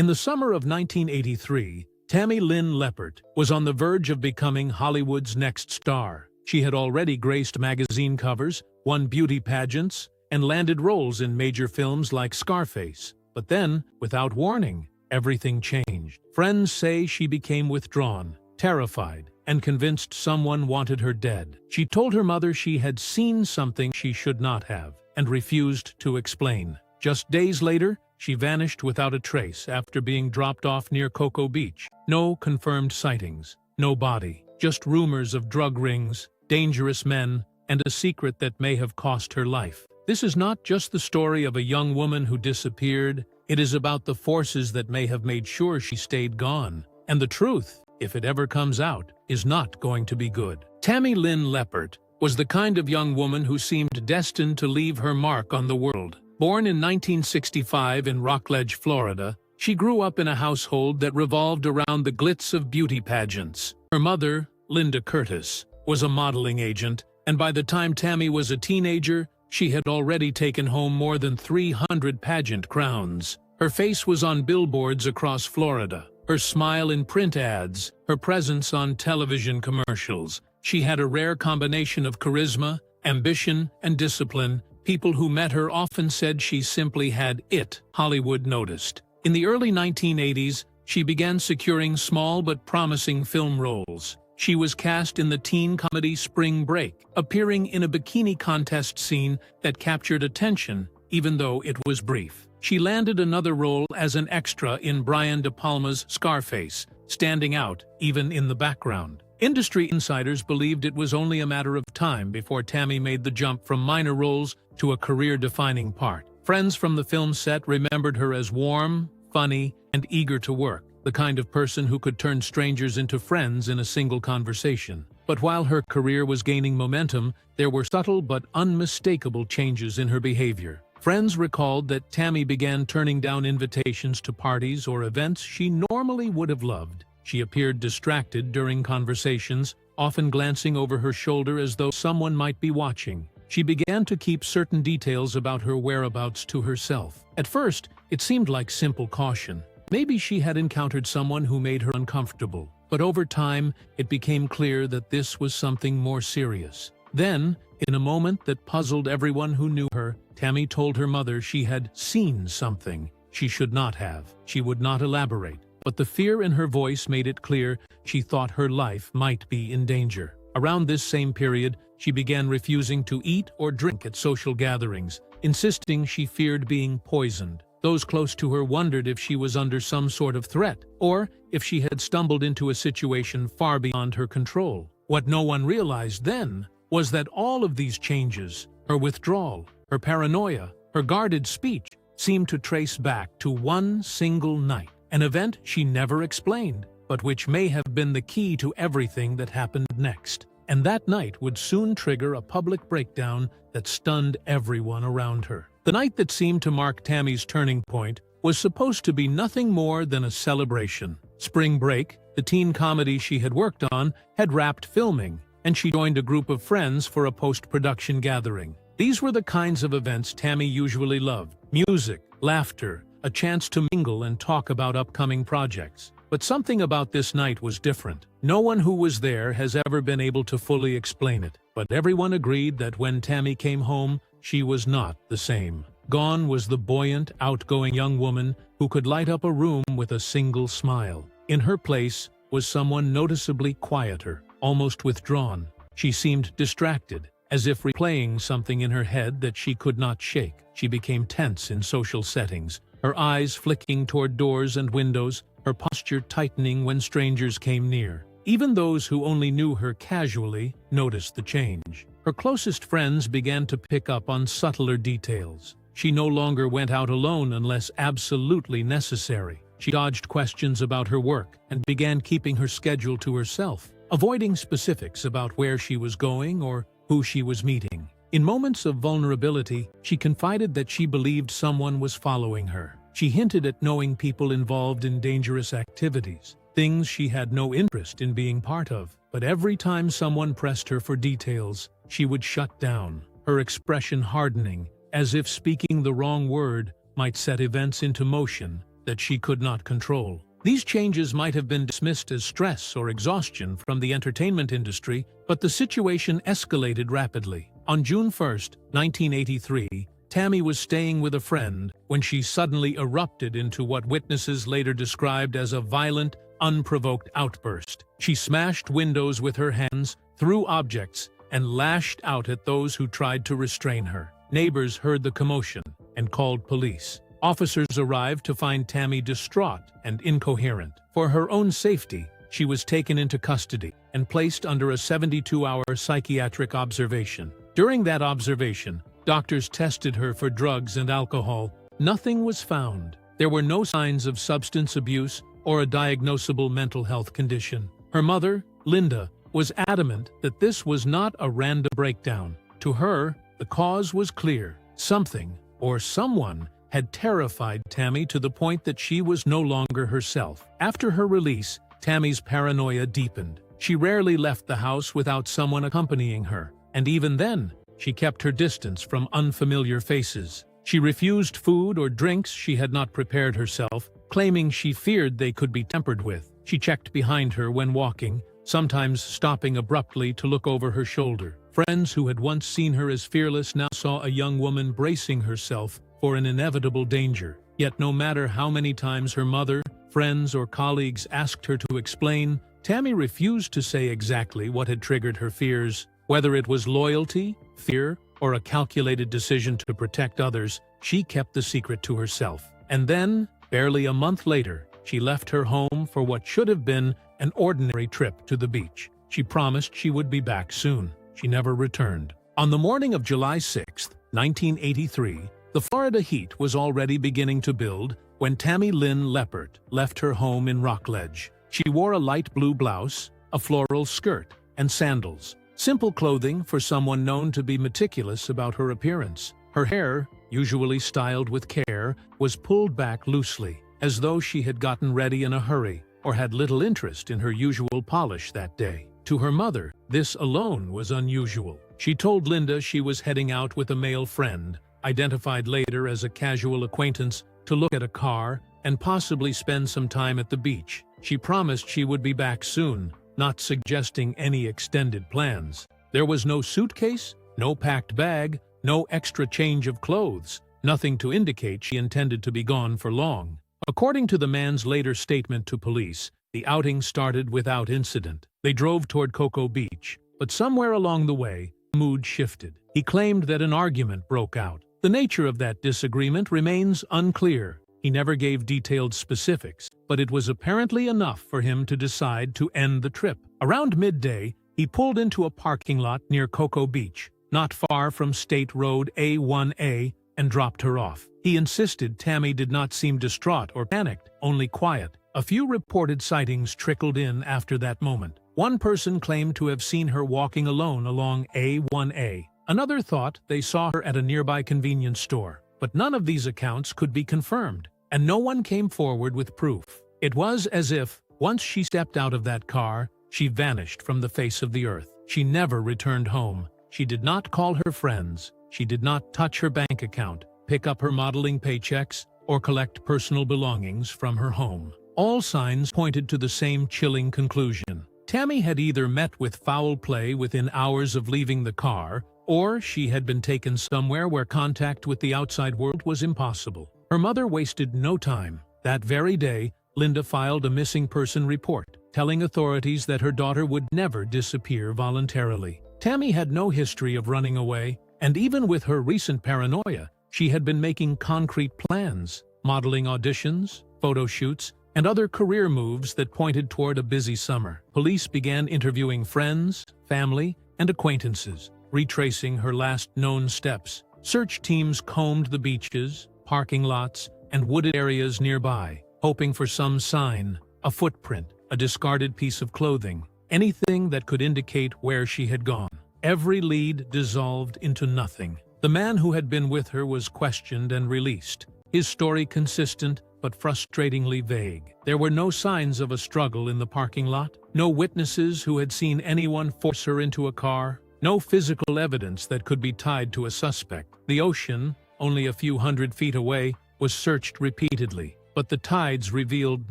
In the summer of 1983, Tammy Lynn Leppert was on the verge of becoming Hollywood's next star. She had already graced magazine covers, won beauty pageants, and landed roles in major films like Scarface. But then, without warning, everything changed. Friends say she became withdrawn, terrified, and convinced someone wanted her dead. She told her mother she had seen something she should not have, and refused to explain. Just days later, she vanished without a trace after being dropped off near Cocoa Beach. No confirmed sightings, no body, just rumors of drug rings, dangerous men, and a secret that may have cost her life. This is not just the story of a young woman who disappeared. It is about the forces that may have made sure she stayed gone. And the truth, if it ever comes out, is not going to be good. Tammy Lynn Leppert was the kind of young woman who seemed destined to leave her mark on the world. Born in 1965 in Rockledge, Florida, she grew up in a household that revolved around the glitz of beauty pageants. Her mother, Linda Curtis, was a modeling agent, and by the time Tammy was a teenager, she had already taken home more than 300 pageant crowns. Her face was on billboards across Florida, her smile in print ads, her presence on television commercials. She had a rare combination of charisma, ambition, and discipline. People who met her often said she simply had it. Hollywood noticed. In the early 1980s, she began securing small but promising film roles. She was cast in the teen comedy Spring Break, appearing in a bikini contest scene that captured attention, even though it was brief. She landed another role as an extra in Brian De Palma's Scarface, standing out even in the background. Industry insiders believed it was only a matter of time before Tammy made the jump from minor roles to a career-defining part. Friends from the film set remembered her as warm, funny, and eager to work, the kind of person who could turn strangers into friends in a single conversation. But while her career was gaining momentum, there were subtle but unmistakable changes in her behavior. Friends recalled that Tammy began turning down invitations to parties or events she normally would have loved. She appeared distracted during conversations, often glancing over her shoulder as though someone might be watching. She began to keep certain details about her whereabouts to herself. At first, it seemed like simple caution. Maybe she had encountered someone who made her uncomfortable. But over time, it became clear that this was something more serious. Then, in a moment that puzzled everyone who knew her, Tammy told her mother she had seen something she should not have. She would not elaborate, but the fear in her voice made it clear she thought her life might be in danger. Around this same period, she began refusing to eat or drink at social gatherings, insisting she feared being poisoned. Those close to her wondered if she was under some sort of threat, or if she had stumbled into a situation far beyond her control. What no one realized then was that all of these changes, her withdrawal, her paranoia, her guarded speech, seemed to trace back to one single night, an event she never explained, but which may have been the key to everything that happened next. And that night would soon trigger a public breakdown that stunned everyone around her. The night that seemed to mark Tammy's turning point was supposed to be nothing more than a celebration. Spring Break, the teen comedy she had worked on, had wrapped filming, and she joined a group of friends for a post-production gathering. These were the kinds of events Tammy usually loved: music, laughter, a chance to mingle and talk about upcoming projects. But something about this night was different. No one who was there has ever been able to fully explain it, but everyone agreed that when Tammy came home, she was not the same. Gone was the buoyant, outgoing young woman who could light up a room with a single smile. In her place was someone noticeably quieter, almost withdrawn. She seemed distracted, as if replaying something in her head that she could not shake. She became tense in social settings, her eyes flicking toward doors and windows, her posture tightening when strangers came near. Even those who only knew her casually noticed the change. Her closest friends began to pick up on subtler details. She no longer went out alone unless absolutely necessary. She dodged questions about her work and began keeping her schedule to herself, avoiding specifics about where she was going or who she was meeting. In moments of vulnerability, she confided that she believed someone was following her. She hinted at knowing people involved in dangerous activities, things she had no interest in being part of. But every time someone pressed her for details, she would shut down, her expression hardening, as if speaking the wrong word might set events into motion. that she could not control. These changes might have been dismissed as stress or exhaustion from the entertainment industry, but the situation escalated rapidly. On June 1, 1983, Tammy was staying with a friend when she suddenly erupted into what witnesses later described as a violent, unprovoked outburst. She smashed windows with her hands, threw objects, and lashed out at those who tried to restrain her. Neighbors heard the commotion and called police. Officers arrived to find Tammy distraught and incoherent. For her own safety, she was taken into custody and placed under a 72-hour psychiatric observation. During that observation, doctors tested her for drugs and alcohol. Nothing was found. There were no signs of substance abuse or a diagnosable mental health condition. Her mother, Linda, was adamant that this was not a random breakdown. To her, the cause was clear. Something or someone had terrified Tammy to the point that she was no longer herself. After her release, Tammy's paranoia deepened. She rarely left the house without someone accompanying her, and even then, she kept her distance from unfamiliar faces. She refused food or drinks she had not prepared herself, claiming she feared they could be tampered with. She checked behind her when walking, sometimes stopping abruptly to look over her shoulder. Friends who had once seen her as fearless now saw a young woman bracing herself for an inevitable danger. Yet no matter how many times her mother, friends, or colleagues asked her to explain, Tammy refused to say exactly what had triggered her fears. Whether it was loyalty, fear, or a calculated decision to protect others, she kept the secret to herself. And then, barely a month later, she left her home for what should have been an ordinary trip to the beach. She promised she would be back soon. She never returned. On the morning of July 6, 1983, the Florida heat was already beginning to build when Tammy Lynn Leppert left her home in Rockledge. She wore a light blue blouse, a floral skirt, and sandals. Simple clothing for someone known to be meticulous about her appearance. Her hair, usually styled with care, was pulled back loosely, as though she had gotten ready in a hurry or had little interest in her usual polish that day. To her mother, this alone was unusual. She told Linda she was heading out with a male friend, identified later as a casual acquaintance, to look at a car and possibly spend some time at the beach. She promised she would be back soon, not suggesting any extended plans. There was no suitcase, no packed bag, no extra change of clothes, nothing to indicate she intended to be gone for long. According to the man's later statement to police, the outing started without incident. They drove toward Cocoa Beach, but somewhere along the way, the mood shifted. He claimed that an argument broke out. The nature of that disagreement remains unclear. He never gave detailed specifics, but it was apparently enough for him to decide to end the trip. Around midday, he pulled into a parking lot near Cocoa Beach, not far from State Road A1A, and dropped her off. He insisted Tammy did not seem distraught or panicked, only quiet. A few reported sightings trickled in after that moment. One person claimed to have seen her walking alone along A1A. Another thought they saw her at a nearby convenience store. But none of these accounts could be confirmed, and no one came forward with proof. It was as if, once she stepped out of that car, she vanished from the face of the earth. She never returned home. She did not call her friends. She did not touch her bank account, pick up her modeling paychecks, or collect personal belongings from her home. All signs pointed to the same chilling conclusion. Tammy had either met with foul play within hours of leaving the car, or she had been taken somewhere where contact with the outside world was impossible. Her mother wasted no time. That very day, Linda filed a missing person report, telling authorities that her daughter would never disappear voluntarily. Tammy had no history of running away, and even with her recent paranoia, she had been making concrete plans, modeling auditions, photo shoots, and other career moves that pointed toward a busy summer. Police began interviewing friends, family, and acquaintances, retracing her last known steps. Search teams combed the beaches, parking lots, and wooded areas nearby, hoping for some sign, a footprint, a discarded piece of clothing, anything that could indicate where she had gone. Every lead dissolved into nothing. The man who had been with her was questioned and released, his story consistent but frustratingly vague. There were no signs of a struggle in the parking lot, no witnesses who had seen anyone force her into a car, no physical evidence that could be tied to a suspect. The ocean, only a few hundred feet away, was searched repeatedly, but the tides revealed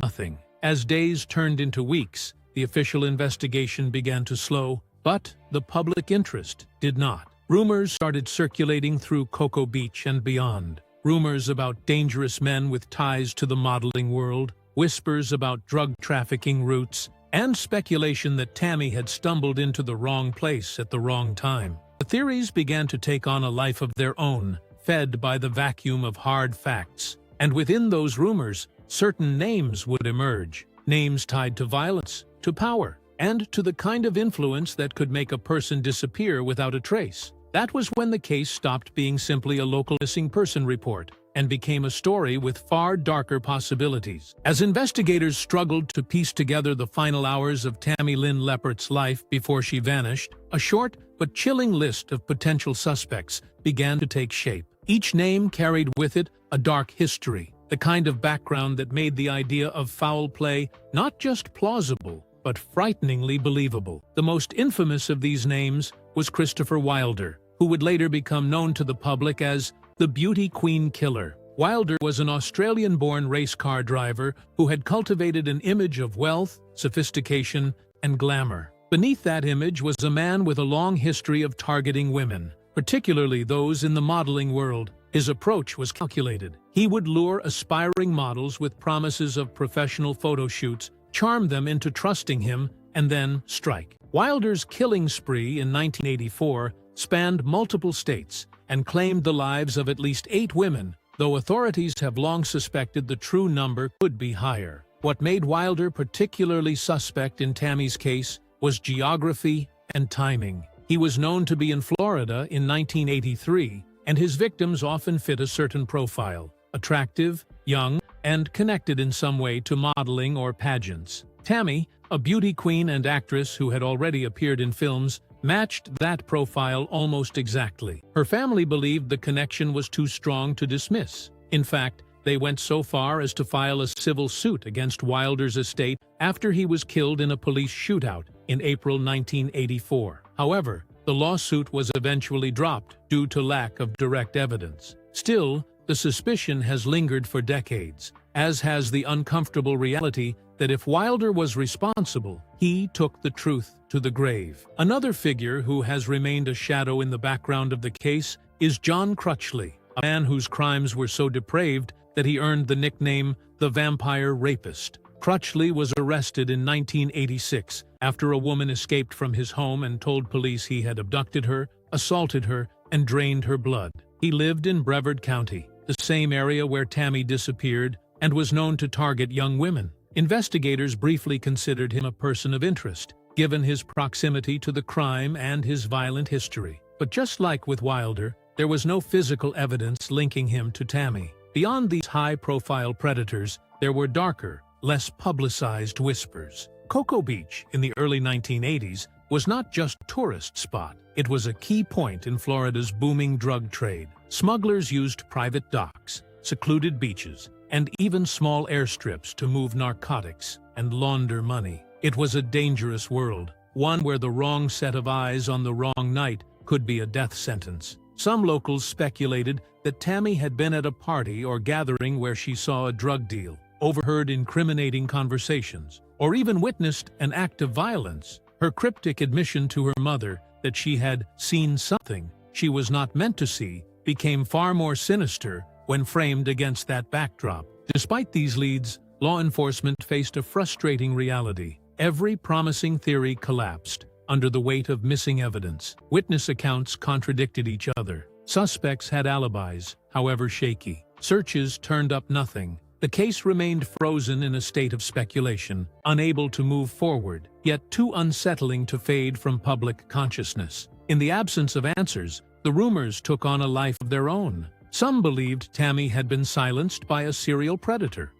nothing. As days turned into weeks, the official investigation began to slow, but the public interest did not. Rumors started circulating through Cocoa Beach and beyond. Rumors about dangerous men with ties to the modeling world, whispers about drug trafficking routes, and speculation that Tammy had stumbled into the wrong place at the wrong time. The theories began to take on a life of their own, fed by the vacuum of hard facts. And within those rumors, certain names would emerge. Names tied to violence, to power, and to the kind of influence that could make a person disappear without a trace. That was when the case stopped being simply a local missing person report and became a story with far darker possibilities. As investigators struggled to piece together the final hours of Tammy Lynn Leppert's life before she vanished, a short but chilling list of potential suspects began to take shape. Each name carried with it a dark history, the kind of background that made the idea of foul play not just plausible, but frighteningly believable. The most infamous of these names was Christopher Wilder, who would later become known to the public as the Beauty Queen Killer. Wilder was an Australian-born race car driver who had cultivated an image of wealth, sophistication, and glamour. Beneath that image was a man with a long history of targeting women, particularly those in the modeling world. His approach was calculated. He would lure aspiring models with promises of professional photo shoots, charm them into trusting him, and then strike. Wilder's killing spree in 1984 spanned multiple states and claimed the lives of at least 8 women, though authorities have long suspected the true number could be higher. What made Wilder particularly suspect in Tammy's case was geography and timing. He was known to be in Florida in 1983, and his victims often fit a certain profile: attractive, young, and connected in some way to modeling or pageants. Tammy, a beauty queen and actress who had already appeared in films, matched that profile almost exactly. Her family believed the connection was too strong to dismiss. In fact, they went so far as to file a civil suit against Wilder's estate after he was killed in a police shootout in April 1984. However, the lawsuit was eventually dropped due to lack of direct evidence. Still, the suspicion has lingered for decades, as has the uncomfortable reality that if Wilder was responsible, he took the truth to the grave. Another figure who has remained a shadow in the background of the case is John Crutchley, a man whose crimes were so depraved that he earned the nickname the Vampire Rapist. Crutchley was arrested in 1986 after a woman escaped from his home and told police he had abducted her, assaulted her, and drained her blood. He lived in Brevard County, the same area where Tammy disappeared, and was known to target young women. Investigators briefly considered him a person of interest, given his proximity to the crime and his violent history. But just like with Wilder, there was no physical evidence linking him to Tammy. Beyond these high-profile predators, there were darker, less publicized whispers. Cocoa Beach in the early 1980s was not just a tourist spot. It was a key point in Florida's booming drug trade. Smugglers used private docks, secluded beaches, and even small airstrips to move narcotics and launder money. It was a dangerous world, one where the wrong set of eyes on the wrong night could be a death sentence. Some locals speculated that Tammy had been at a party or gathering where she saw a drug deal, overheard incriminating conversations, or even witnessed an act of violence. Her cryptic admission to her mother that she had seen something she was not meant to see became far more sinister when framed against that backdrop. Despite these leads, law enforcement faced a frustrating reality. Every promising theory collapsed under the weight of missing evidence. Witness accounts contradicted each other. Suspects had alibis, however shaky. Searches turned up nothing. The case remained frozen in a state of speculation, unable to move forward, yet too unsettling to fade from public consciousness. In the absence of answers, the rumors took on a life of their own. Some believed Tammy had been silenced by a serial predator.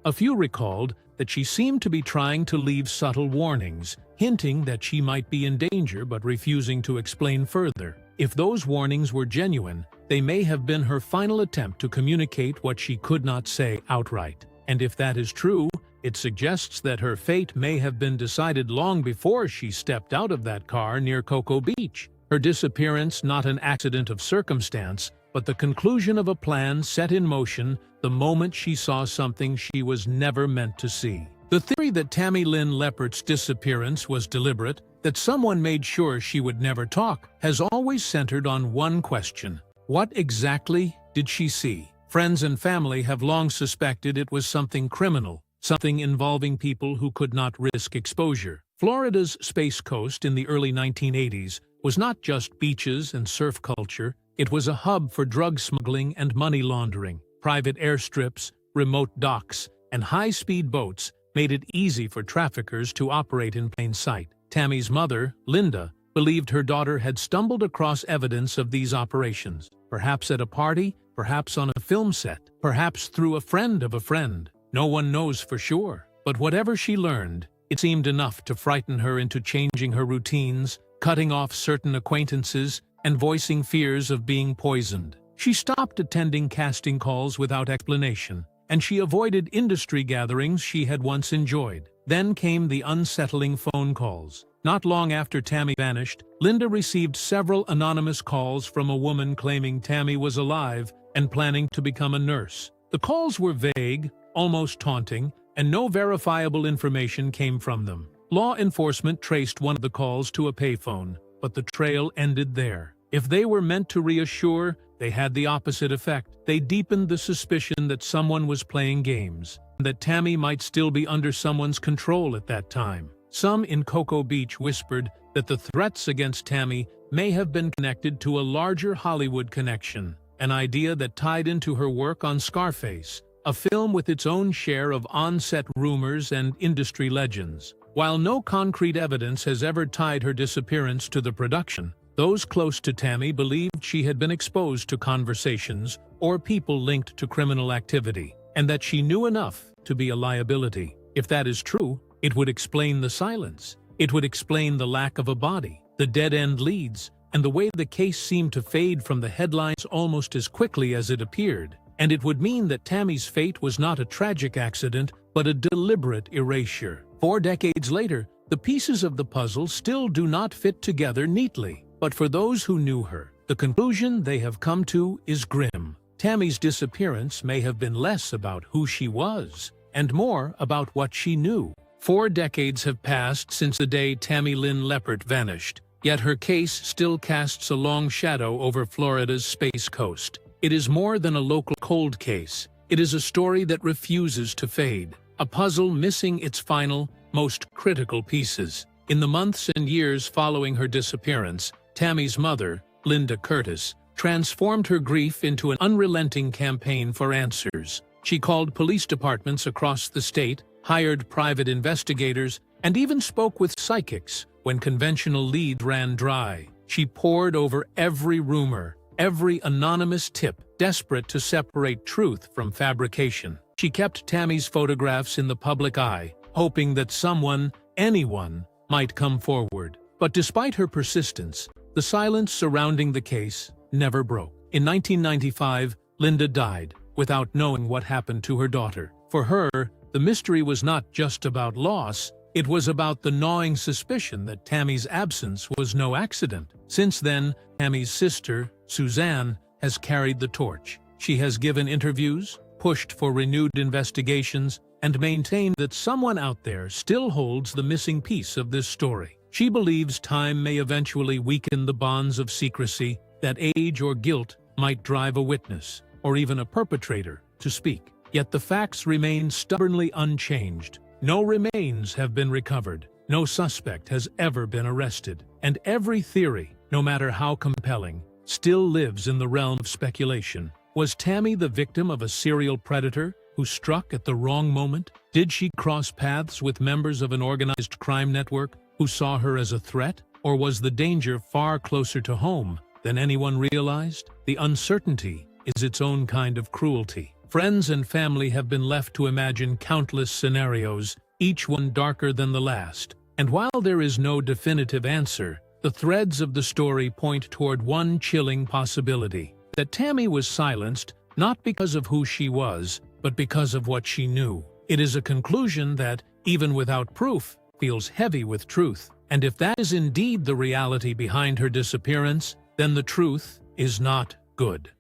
A few recalled that she seemed to be trying to leave subtle warnings, hinting that she might be in danger but refusing to explain further. If those warnings were genuine, they may have been her final attempt to communicate what she could not say outright. And if that is true, it suggests that her fate may have been decided long before she stepped out of that car near Cocoa Beach. Her disappearance not an accident of circumstance, but the conclusion of a plan set in motion the moment she saw something she was never meant to see. The theory that Tammy Lynn Leppert's disappearance was deliberate, that someone made sure she would never talk, has always centered on one question: what exactly did she see? Friends and family have long suspected it was something criminal, something involving people who could not risk exposure. Florida's Space Coast in the early 1980s was not just beaches and surf culture, it was a hub for drug smuggling and money laundering. Private airstrips, remote docks, and high-speed boats made it easy for traffickers to operate in plain sight. Tammy's mother, Linda, believed her daughter had stumbled across evidence of these operations, perhaps at a party, perhaps on a film set, perhaps through a friend of a friend. No one knows for sure, but whatever she learned, it seemed enough to frighten her into changing her routines, cutting off certain acquaintances, and voicing fears of being poisoned. She stopped attending casting calls without explanation, and she avoided industry gatherings she had once enjoyed. Then came the unsettling phone calls. Not long after Tammy vanished, Linda received several anonymous calls from a woman claiming Tammy was alive and planning to become a nurse. The calls were vague, almost taunting, and no verifiable information came from them. Law enforcement traced one of the calls to a payphone, but the trail ended there. If they were meant to reassure, they had the opposite effect. They deepened the suspicion that someone was playing games, and that Tammy might still be under someone's control at that time. Some in Cocoa Beach whispered that the threats against Tammy may have been connected to a larger Hollywood connection, an idea that tied into her work on Scarface, a film with its own share of on-set rumors and industry legends. While no concrete evidence has ever tied her disappearance to the production, those close to Tammy believed she had been exposed to conversations or people linked to criminal activity, and that she knew enough to be a liability. If that is true, it would explain the silence. It would explain the lack of a body, the dead-end leads, and the way the case seemed to fade from the headlines almost as quickly as it appeared. And it would mean that Tammy's fate was not a tragic accident, but a deliberate erasure. 4 decades later, the pieces of the puzzle still do not fit together neatly. But for those who knew her, the conclusion they have come to is grim. Tammy's disappearance may have been less about who she was, and more about what she knew. 4 decades have passed since the day Tammy Lynn Leppert vanished, yet her case still casts a long shadow over Florida's Space Coast. It is more than a local cold case. It is a story that refuses to fade, a puzzle missing its final, most critical pieces. In the months and years following her disappearance, Tammy's mother, Linda Curtis, transformed her grief into an unrelenting campaign for answers. She called police departments across the state, hired private investigators, and even spoke with psychics when conventional leads ran dry. She pored over every rumor, every anonymous tip, desperate to separate truth from fabrication. She kept Tammy's photographs in the public eye, hoping that someone, anyone, might come forward. But despite her persistence, the silence surrounding the case never broke. In 1995, Linda died, without knowing what happened to her daughter. For her, the mystery was not just about loss, it was about the gnawing suspicion that Tammy's absence was no accident. Since then, Tammy's sister, Suzanne, has carried the torch. She has given interviews, pushed for renewed investigations, and maintained that someone out there still holds the missing piece of this story. She believes time may eventually weaken the bonds of secrecy, that age or guilt might drive a witness, or even a perpetrator, to speak. Yet the facts remain stubbornly unchanged. No remains have been recovered, no suspect has ever been arrested, and every theory, no matter how compelling, still lives in the realm of speculation. Was Tammy the victim of a serial predator who struck at the wrong moment? Did she cross paths with members of an organized crime network who saw her as a threat? Or was the danger far closer to home than anyone realized? The uncertainty is its own kind of cruelty. Friends and family have been left to imagine countless scenarios, each one darker than the last. And while there is no definitive answer, The threads of the story point toward one chilling possibility: that Tammy was silenced not because of who she was, but because of what she knew. It is a conclusion that, even without proof, feels heavy with truth. And if that is indeed the reality behind her disappearance, then the truth is not good.